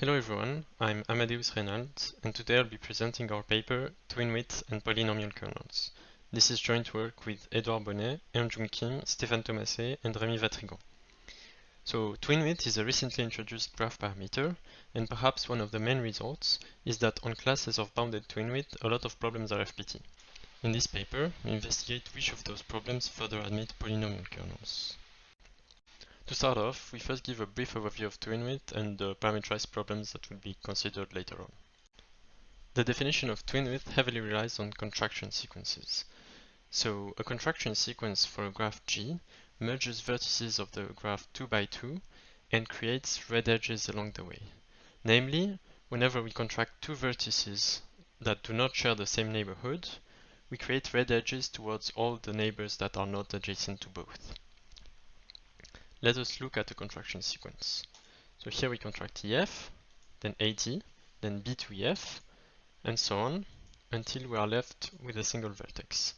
Hello everyone, I'm Amadeus Reynolds, and today I'll be presenting our paper Twin-Width and Polynomial Kernels. This is joint work with Edouard Bonnet, Eunjung Kim, Stéphane Thomasset, and Rémi Vatrigan. So twin-width is a recently introduced graph parameter, and perhaps one of the main results is that on classes of bounded twin-width, a lot of problems are FPT. In this paper, we investigate which of those problems further admit polynomial kernels. To start off, we first give a brief overview of twin-width and the parameterized problems that will be considered later on. The definition of twin-width heavily relies on contraction sequences. So a contraction sequence for a graph G merges vertices of the graph 2 by 2 and creates red edges along the way. Namely, whenever we contract two vertices that do not share the same neighborhood, we create red edges towards all the neighbors that are not adjacent to both. Let us look at the contraction sequence. So here we contract EF, then AD, then B to EF, and so on, until we are left with a single vertex.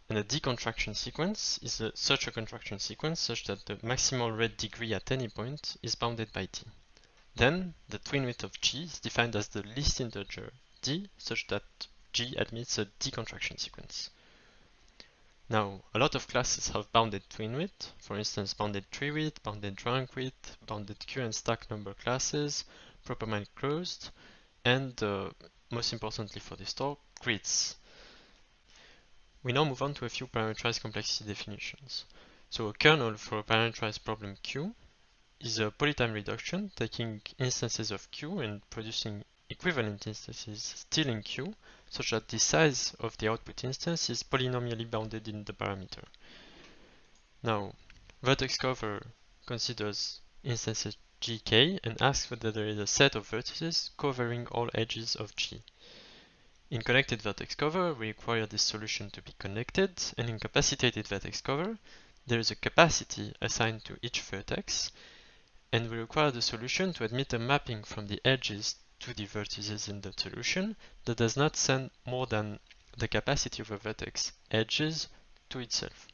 And a decontraction sequence is such a contraction sequence such that the maximal red degree at any point is bounded by D. Then, the twin width of G is defined as the least integer D, such that G admits a decontraction sequence. Now, a lot of classes have bounded twin width, for instance bounded tree width, bounded rank width, bounded queue and stack number classes, proper mile closed, and most importantly for this talk, grids. We now move on to a few parameterized complexity definitions. So a kernel for a parameterized problem Q is a polytime reduction taking instances of Q and producing equivalent instances still in Q, such that the size of the output instance is polynomially bounded in the parameter. Now, vertex cover considers instances Gk and asks whether there is a set of vertices covering all edges of G. In connected vertex cover, we require this solution to be connected, and in capacitated vertex cover, there is a capacity assigned to each vertex, and we require the solution to admit a mapping from the edges to the vertices in the solution that does not send more than the capacity of a vertex edges to itself.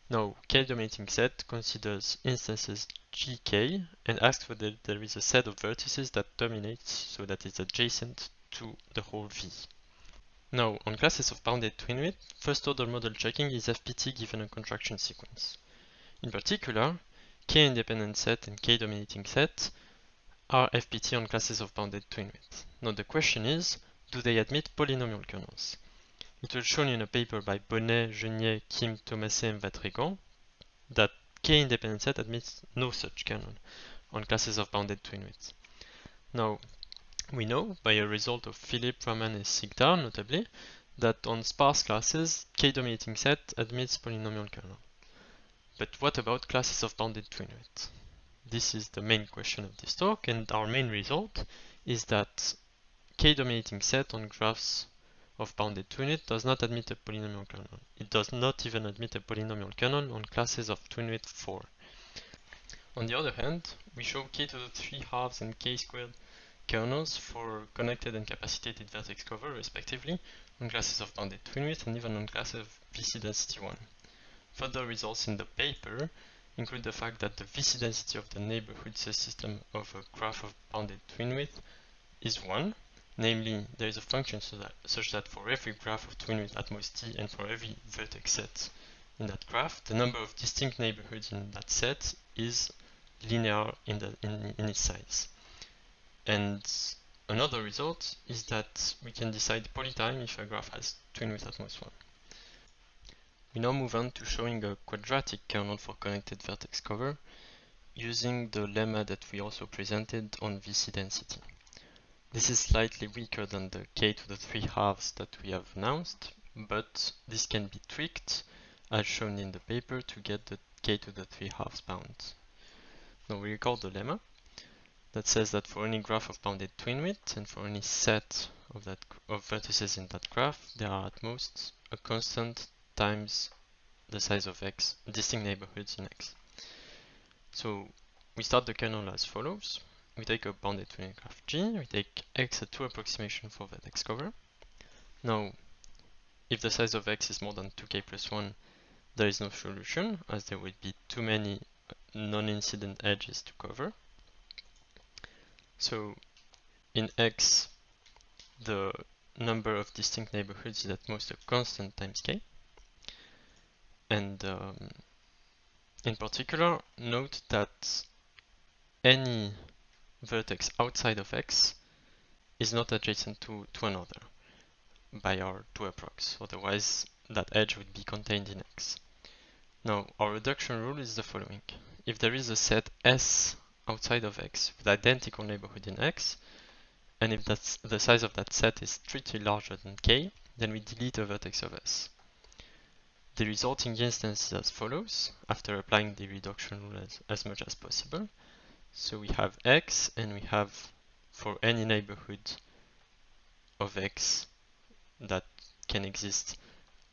Now, k-dominating set considers instances Gk and asks whether there is a set of vertices that dominates so that it's adjacent to the whole V. Now, on classes of bounded twin-width, first-order model checking is FPT given a contraction sequence. In particular, k-independent set and k-dominating set are FPT on classes of bounded twin-width. Now the question is, do they admit polynomial kernels? It was shown in a paper by Bonnet, Genier, Kim, Thomasset, and Vatrigan that k-independent set admits no such kernel on classes of bounded twin-width. Now, we know by a result of Philipp, Raman, and Sigdar, notably, that on sparse classes, k-dominating set admits polynomial kernel. But what about classes of bounded twin-width? This is the main question of this talk, and our main result is that k-dominating set on graphs of bounded twin-width does not admit a polynomial kernel. It does not even admit a polynomial kernel on classes of twin-width 4. On the other hand, we show k to the 3 halves and k squared kernels for connected and capacitated vertex cover, respectively, on classes of bounded twin-width and even on classes of VC density 1. Further results in the paper include the fact that the VC density of the neighborhood system of a graph of bounded twin-width is 1. Namely, there is a function such that for every graph of twin-width at most t and for every vertex set in that graph, the number of distinct neighborhoods in that set is linear in its size. And another result is that we can decide polytime if a graph has twin-width at most 1. We now move on to showing a quadratic kernel for connected vertex cover using the lemma that we also presented on VC density. This is slightly weaker than the k to the 3 halves that we have announced, but this can be tweaked as shown in the paper to get the k to the 3 halves bound. Now we recall the lemma that says that for any graph of bounded twin-width and for any set of vertices in that graph, there are at most a constant times the size of x, distinct neighborhoods in x. So we start the kernel as follows. We take a bounded twin graph G, we take x at 2 approximation for vertex cover. Now, if the size of x is more than 2k plus 1, there is no solution, as there would be too many non-incident edges to cover. So in X, the number of distinct neighborhoods is at most a constant times k. And in particular, note that any vertex outside of X is not adjacent to another by our 2-approx. Otherwise, that edge would be contained in X. Now, our reduction rule is the following. If there is a set S outside of X with identical neighborhood in X, and if that's the size of that set is strictly larger than K, then we delete a vertex of S. The resulting instance is as follows, after applying the reduction rule as much as possible. So we have X, and we have, for any neighborhood of X that can exist,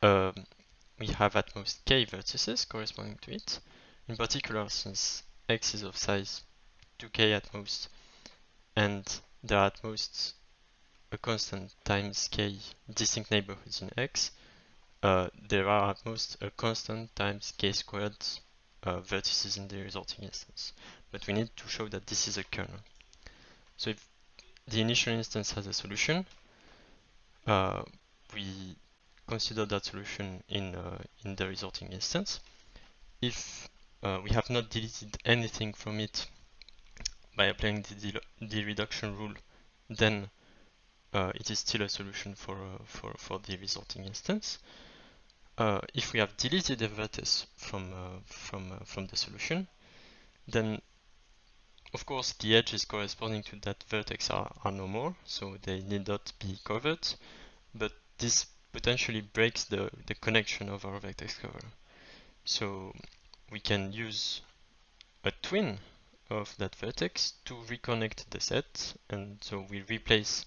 we have at most K vertices corresponding to it. In particular, since X is of size 2K at most, and there are at most a constant times K distinct neighborhoods in X, there are at most a constant times K squared vertices in the resulting instance. But we need to show that this is a kernel. So if the initial instance has a solution, we consider that solution in the resulting instance. If we have not deleted anything from it by applying the reduction rule, then it is still a solution for the resulting instance. If we have deleted a vertex from the solution, then of course the edges corresponding to that vertex are no more, so they need not be covered, but this potentially breaks the connection of our vertex cover. So we can use a twin of that vertex to reconnect the set, and so we replace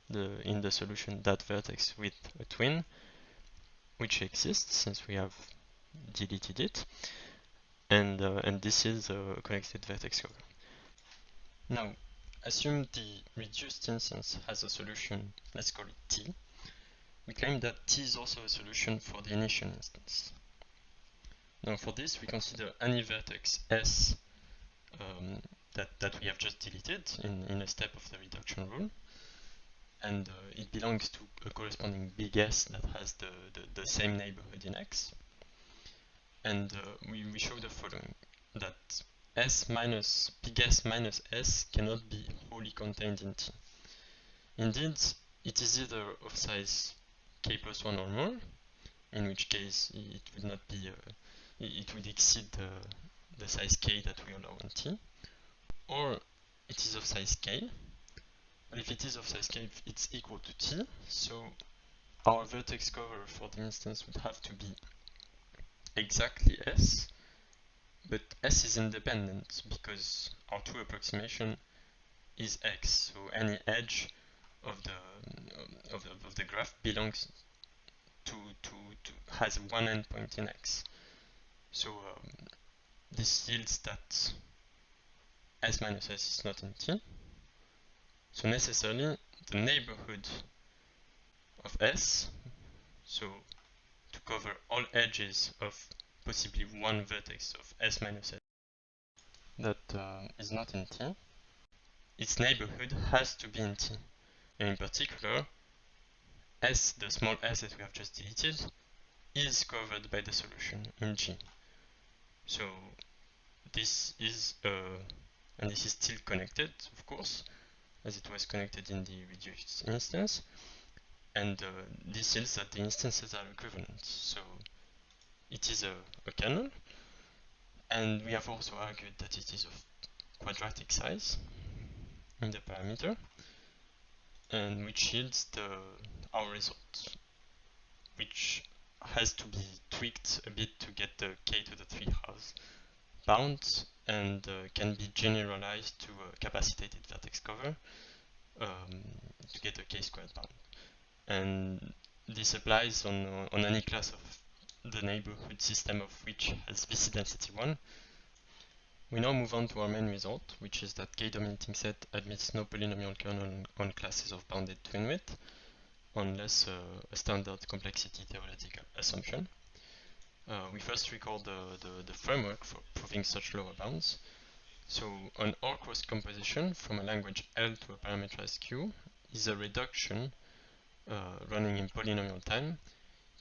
in the solution that vertex with a twin, which exists since we have deleted it, and this is a connected vertex cover. Now, assume the reduced instance has a solution, let's call it T. We claim that T is also a solution for the initial instance. Now for this, we consider any vertex S that we have just deleted in a step of the reduction rule, and it belongs to a corresponding big S that has the same neighborhood in X. And we show the following, that big S minus S cannot be wholly contained in T. Indeed, it is either of size K plus 1 or more, in which case it would not be, it would exceed the size K that we allow in T, or it is of size K, but if it is of size K, it's equal to T, so our vertex cover for the instance would have to be exactly S, but S is independent because our 2 approximation is X, so any edge of the graph belongs has one endpoint in X. So this yields that S minus S is not in T. So necessarily the neighborhood of S, so to cover all edges of possibly one vertex of S minus S that is not in T, its neighborhood has to be in T. And in particular, S, the small s that we have just deleted, is covered by the solution in G. So this is, and this is still connected, of course, as it was connected in the reduced instance. And this yields that the instances are equivalent. So it is a kernel. And we have also argued that it is of quadratic size in the parameter, and which yields our result, which has to be tweaked a bit to get the k to the 3 halves bound, and can be generalized to a capacitated vertex cover to get a k squared bound. And this applies on any class of the neighborhood system of which has VC density 1. We now move on to our main result, which is that k-dominating set admits no polynomial kernel on classes of bounded twin width, unless a standard complexity theoretical assumption. We first recall the framework for proving such lower bounds. So an OR cross-composition from a language L to a parameterized Q is a reduction running in polynomial time,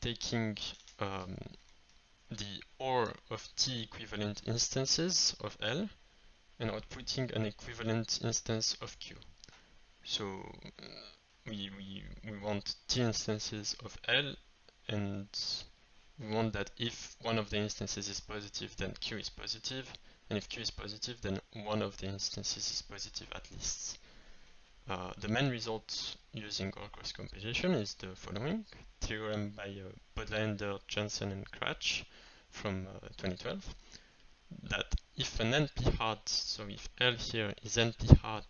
taking the OR of T equivalent instances of L and outputting an equivalent instance of Q. So we want T instances of L, and we want that if one of the instances is positive, then Q is positive, and if Q is positive, then one of the instances is positive at least. The main result using OR cross-composition is the following theorem by Bodlaender, Jensen, and Krach from 2012, that if an NP-hard, so if L here is NP-hard,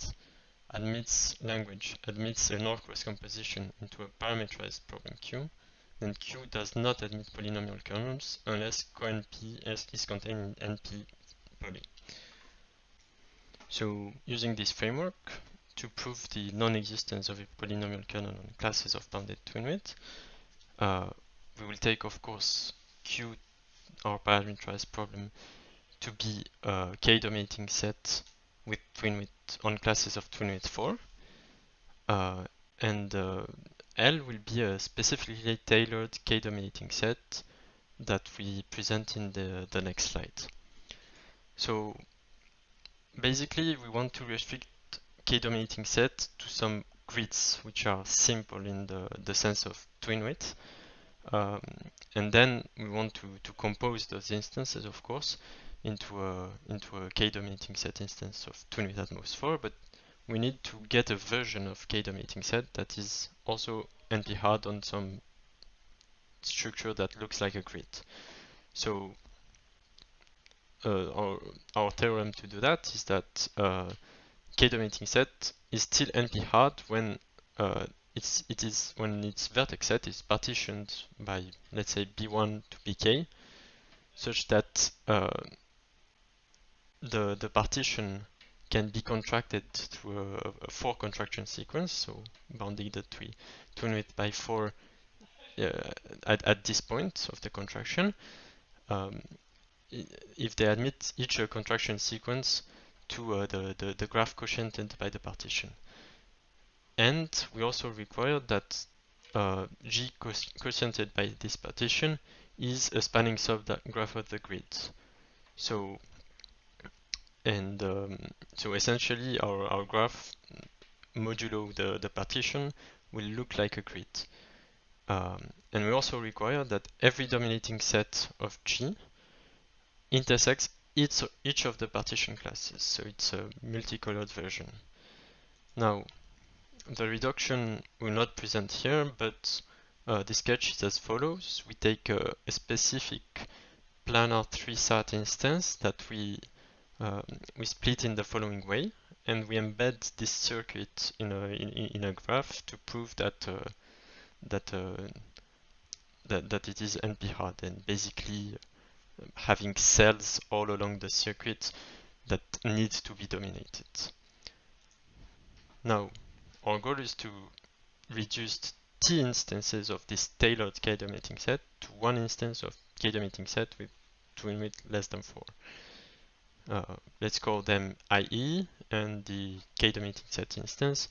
admits an OR cross-composition into a parameterized problem Q, then Q does not admit polynomial kernels unless co-NP is contained in NP poly. So using this framework, to prove the non-existence of a polynomial kernel on classes of bounded twin-width, we will take, of course, Q, our parameterized problem, to be a k-dominating set with twin-width on classes of twin-width 4, and L will be a specifically tailored k-dominating set that we present in the next slide. So basically, we want to restrict k-dominating set to some grids which are simple in the sense of twin width, and then we want to compose those instances, of course, into a k-dominating set instance of twin width at most 4, but we need to get a version of k-dominating set that is also NP-hard on some structure that looks like a grid. So our theorem to do that is that k-dominating set is still NP-hard when when its vertex set is partitioned by, let's say, B1 to Bk, such that the partition can be contracted through a 4 contraction sequence, so bounding the twin width by 4 at this point of the contraction, if they admit each contraction sequence to the graph quotiented by the partition. And we also require that G quotiented by this partition is a spanning subgraph of the grid. So essentially our graph modulo the partition will look like a grid. And we also require that every dominating set of G intersects each of the partition classes, so it's a multicolored version. Now, the reduction will not present here, but the sketch is as follows. We take a specific planar 3-sat instance that we split in the following way, and we embed this circuit in a graph to prove that it is NP-hard, and basically having cells all along the circuit that need to be dominated. Now, our goal is to reduce T instances of this tailored k-dominating set to one instance of k-dominating set with twin width less than 4. Let's call them IE, and the k-dominating set instance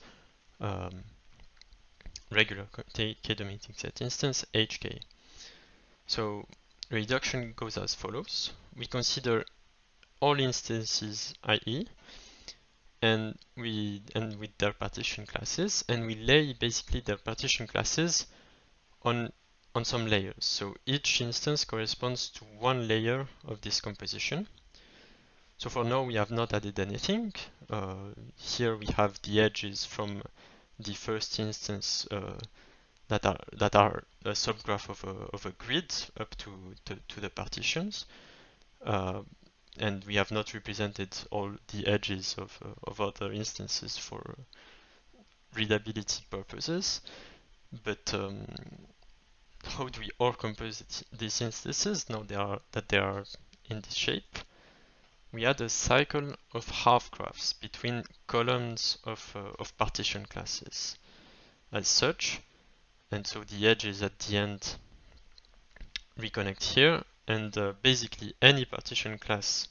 regular k-dominating set instance HK. So reduction goes as follows. We consider all instances IE and with their partition classes, and we lay basically their partition classes on some layers. So each instance corresponds to one layer of this composition. So for now we have not added anything. Here we have the edges from the first instance that are a subgraph of a grid up to the partitions, and we have not represented all the edges of other instances for readability purposes. But how do we OR compose these instances now that they are in this shape? We add a cycle of half graphs between columns of partition classes as such. And so the edges at the end reconnect here, and basically any partition class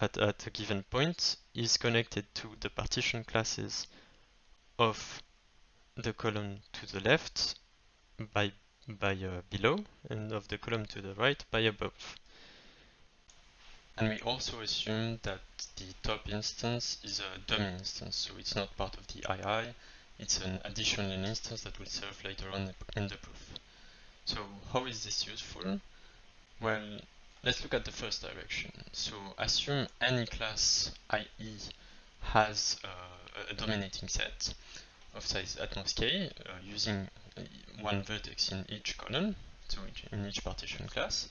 at a given point is connected to the partition classes of the column to the left by below, and of the column to the right by above. And we also assume that the top instance is a dummy instance, so it's not part of the II, it's an additional instance that will serve later on in the proof. So how is this useful? Well, let's look at the first direction. So assume any class IE has a dominating set of size atmos k using one vertex in each column, so in each partition class.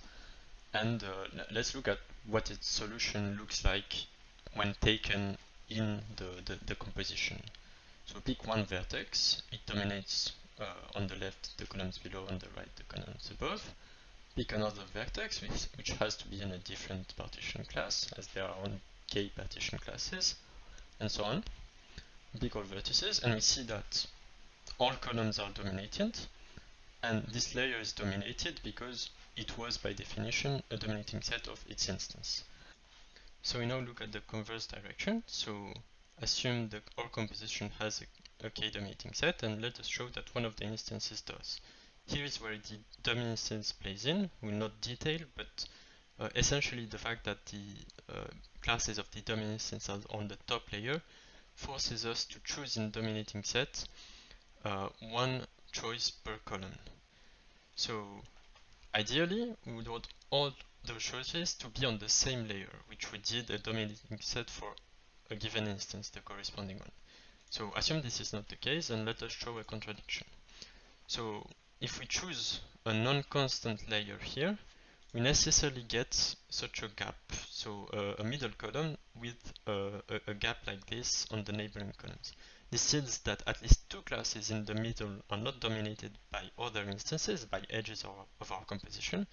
And let's look at what its solution looks like when taken in the composition. So pick one vertex, it dominates on the left the columns below, on the right the columns above. Pick another vertex which has to be in a different partition class, as there are only k partition classes, and so on. Pick all vertices, and we see that all columns are dominated, and this layer is dominated because it was by definition a dominating set of its instance. So we now look at the converse direction. So assume that our composition has a k dominating set, and let us show that one of the instances does. Here is where the dummy instance plays in. We will not detail, but essentially the fact that the classes of the dummy instance are on the top layer forces us to choose in dominating set one choice per column. So ideally, we would want all the choices to be on the same layer, which we did a dominating set for a given instance, the corresponding one. So assume this is not the case, and let us show a contradiction. So if we choose a non-constant layer here, we necessarily get such a gap, so a middle column with a gap like this on the neighboring columns. This means that at least two classes in the middle are not dominated by other instances, by edges of our composition,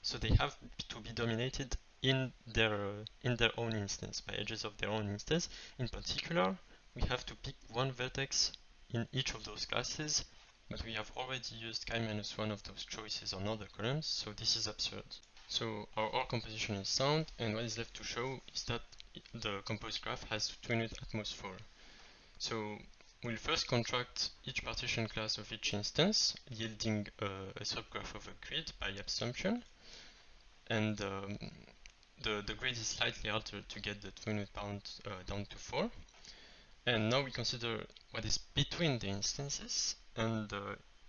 so they have to be dominated in their own instance, by edges of their own instance. In particular, we have to pick one vertex in each of those classes, but we have already used chi-1 of those choices on other columns, so this is absurd. So our composition is sound, and what is left to show is that the composed graph has twin-width atmos 4. So we'll first contract each partition class of each instance, yielding a subgraph of a grid by assumption, and the grid is slightly altered to get the twin-width bound down to 4. And now we consider what is between the instances, and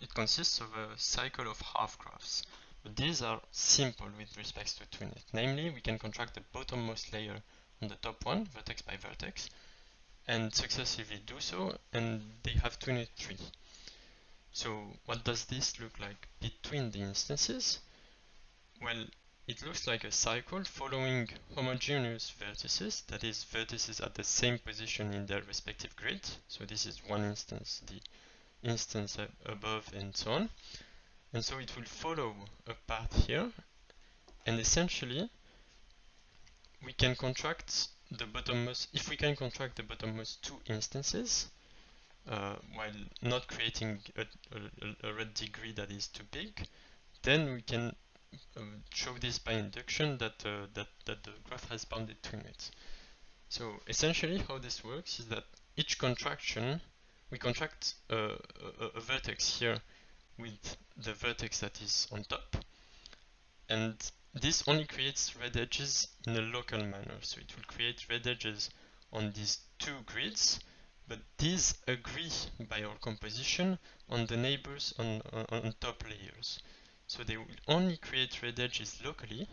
it consists of a cycle of half graphs. But these are simple with respect to twin-width. Namely, we can contract the bottommost layer on the top one, vertex by vertex, and successively do so, and they have twin-width 3. So what does this look like between the instances? Well, it looks like a cycle following homogeneous vertices, that is, vertices at the same position in their respective grid. So this is one instance, the instance above, and so on. And so it will follow a path here, and essentially we can contract the bottommost, if we can contract the bottommost two instances, while not creating a red degree that is too big, then we can show this by induction that the graph has bounded twin-width. So essentially how this works is that each contraction, we contract a vertex here with the vertex that is on top, and this only creates red edges in a local manner. So it will create red edges on these two grids, but these agree by our composition on the neighbors on top layers. So they will only create red edges locally,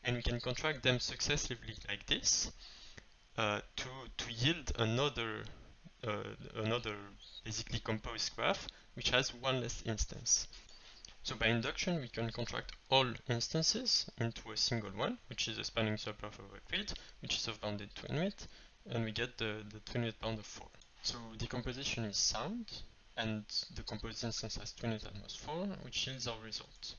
and we can contract them successively like this to yield another basically composed graph which has one less instance. So by induction we can contract all instances into a single one, which is a spanning subgraph of a grid, which is of bounded twin-width, and we get the twin-width bound of 4. So the composition is sound, and the composed instance has twin-width atmos 4, which yields our result.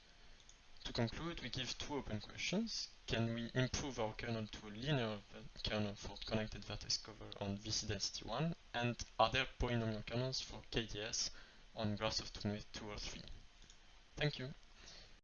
To conclude, we give two open questions. Can we improve our kernel to a linear kernel for connected vertex cover on VC density 1? And are there polynomial kernels for KDS on graphs of twin-width 2 or 3? Thank you.